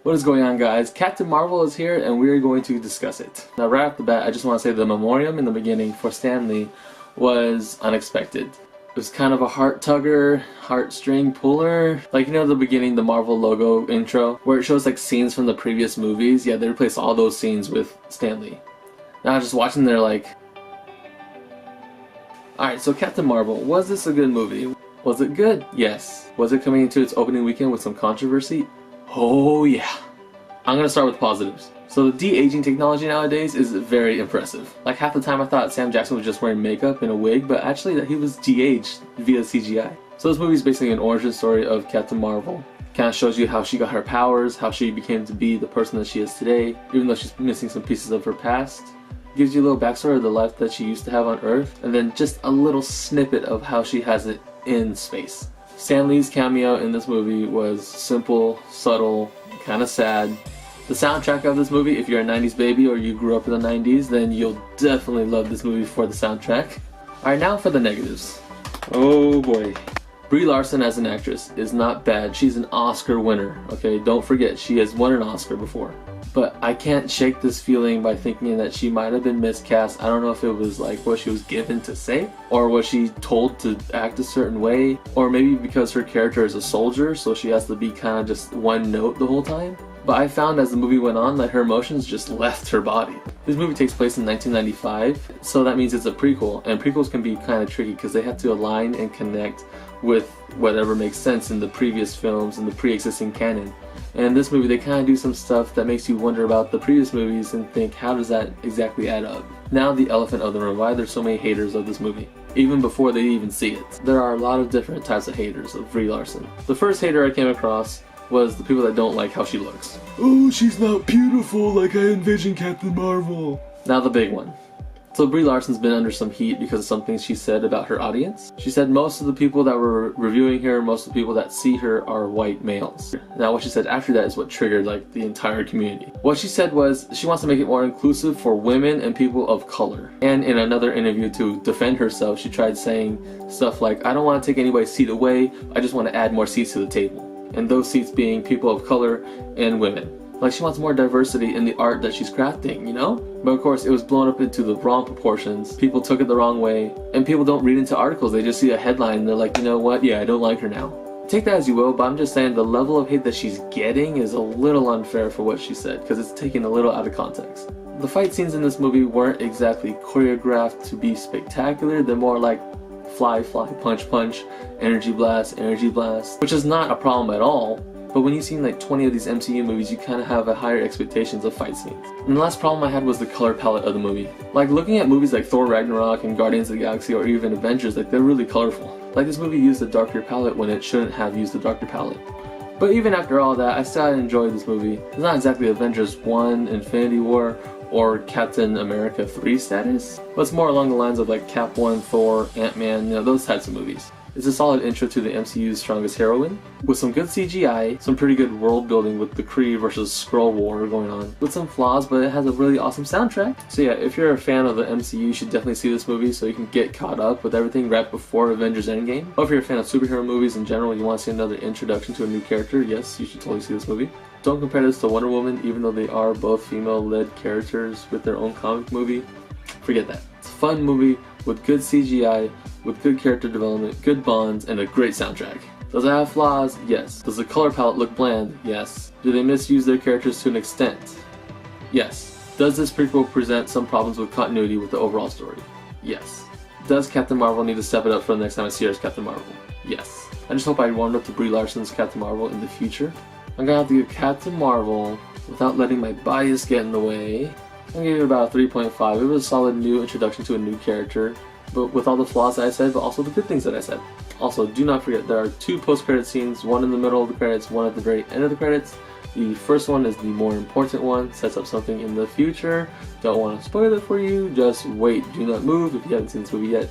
What is going on, guys? Captain Marvel is here and we're going to discuss it. Now right off the bat, I just want to say the memoriam in the beginning for Stan Lee was unexpected. It was kind of a heart tugger, heartstring puller. Like, you know, the beginning, the Marvel logo intro, where it shows like scenes from the previous movies. Yeah, they replaced all those scenes with Stan Lee. Now I was just watching there like... Alright, so Captain Marvel, was this a good movie? Was it good? Yes. Was it coming into its opening weekend with some controversy? Oh yeah. I'm gonna start with positives. So the de-aging technology nowadays is very impressive. Like half the time I thought Sam Jackson was just wearing makeup and a wig, but actually that he was de-aged via CGI. So this movie is basically an origin story of Captain Marvel. Kind of shows you how she got her powers, how she became to be the person that she is today, even though she's missing some pieces of her past. Gives you a little backstory of the life that she used to have on Earth, and then just a little snippet of how she has it in space. Stan Lee's cameo in this movie was simple, subtle, kind of sad. The soundtrack of this movie, if you're a 90s baby or you grew up in the 90s, then you'll definitely love this movie for the soundtrack. Alright, now for the negatives. Oh boy. Brie Larson as an actress is not bad. She's an Oscar winner. Okay, don't forget, she has won an Oscar before. But I can't shake this feeling by thinking that she might have been miscast. I don't know if it was like what she was given to say, or was she told to act a certain way, or maybe because her character is a soldier, so she has to be kind of just one note the whole time. But I found as the movie went on that her emotions just left her body. This movie takes place in 1995, so that means it's a prequel, and prequels can be kind of tricky because they have to align and connect with whatever makes sense in the previous films and the pre-existing canon. And in this movie they kind of do some stuff that makes you wonder about the previous movies and think, how does that exactly add up? Now the elephant of the room, why there's so many haters of this movie, even before they even see it. There are a lot of different types of haters of Brie Larson. The first hater I came across was the people that don't like how she looks. Oh, she's not beautiful like I envisioned Captain Marvel. Now the big one. So Brie Larson's been under some heat because of some things she said about her audience. She said most of the people that were reviewing her, most of the people that see her are white males. Now what she said after that is what triggered like the entire community. What she said was she wants to make it more inclusive for women and people of color. And in another interview to defend herself, she tried saying stuff like, I don't want to take anybody's seat away, I just want to add more seats to the table. And those seats being people of color and women. Like, she wants more diversity in the art that she's crafting, you know? But of course, it was blown up into the wrong proportions. People took it the wrong way. And people don't read into articles. They just see a headline and they're like, you know what? Yeah, I don't like her now. Take that as you will, but I'm just saying the level of hate that she's getting is a little unfair for what she said, because it's taken a little out of context. The fight scenes in this movie weren't exactly choreographed to be spectacular. They're more like fly, fly, punch, punch, energy blast, which is not a problem at all. But when you've seen like 20 of these MCU movies, you kind of have a higher expectations of fight scenes. And the last problem I had was the color palette of the movie. Like, looking at movies like Thor Ragnarok and Guardians of the Galaxy or even Avengers, like, they're really colorful. Like, this movie used a darker palette when it shouldn't have used a darker palette. But even after all that, I still enjoyed this movie. It's not exactly Avengers 1, Infinity War, or Captain America 3 status, but it's more along the lines of like Cap 1, Thor, Ant-Man, you know, those types of movies. It's a solid intro to the MCU's strongest heroine, with some good CGI, some pretty good world building with the Kree versus Skrull war going on, with some flaws, but it has a really awesome soundtrack. So yeah, if you're a fan of the MCU, you should definitely see this movie so you can get caught up with everything right before Avengers Endgame. Or if you're a fan of superhero movies in general and you want to see another introduction to a new character, yes, you should totally see this movie. Don't compare this to Wonder Woman, even though they are both female-led characters with their own comic movie. Forget that. It's a fun movie with good CGI, with good character development, good bonds, and a great soundtrack. Does it have flaws? Yes. Does the color palette look bland? Yes. Do they misuse their characters to an extent? Yes. Does this prequel present some problems with continuity with the overall story? Yes. Does Captain Marvel need to step it up for the next time I see her as Captain Marvel? Yes. I just hope I warmed up to Brie Larson's Captain Marvel in the future. I'm gonna have to give Captain Marvel, without letting my bias get in the way, I'm gonna give it about a 3.5. It was a solid new introduction to a new character, but with all the flaws that I said, but also the good things that I said. Also, do not forget, there are 2 post-credit scenes, one in the middle of the credits, one at the very end of the credits. The first one is the more important one, sets up something in the future. Don't want to spoil it for you, just wait, do not move if you haven't seen this movie yet.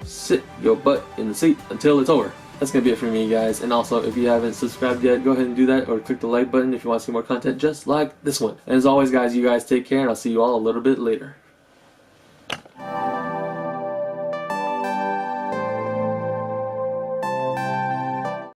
Sit your butt in the seat until it's over. That's going to be it for me, guys. And also, if you haven't subscribed yet, go ahead and do that, or click the like button if you want to see more content just like this one. And as always, guys, you guys take care, and I'll see you all a little bit later.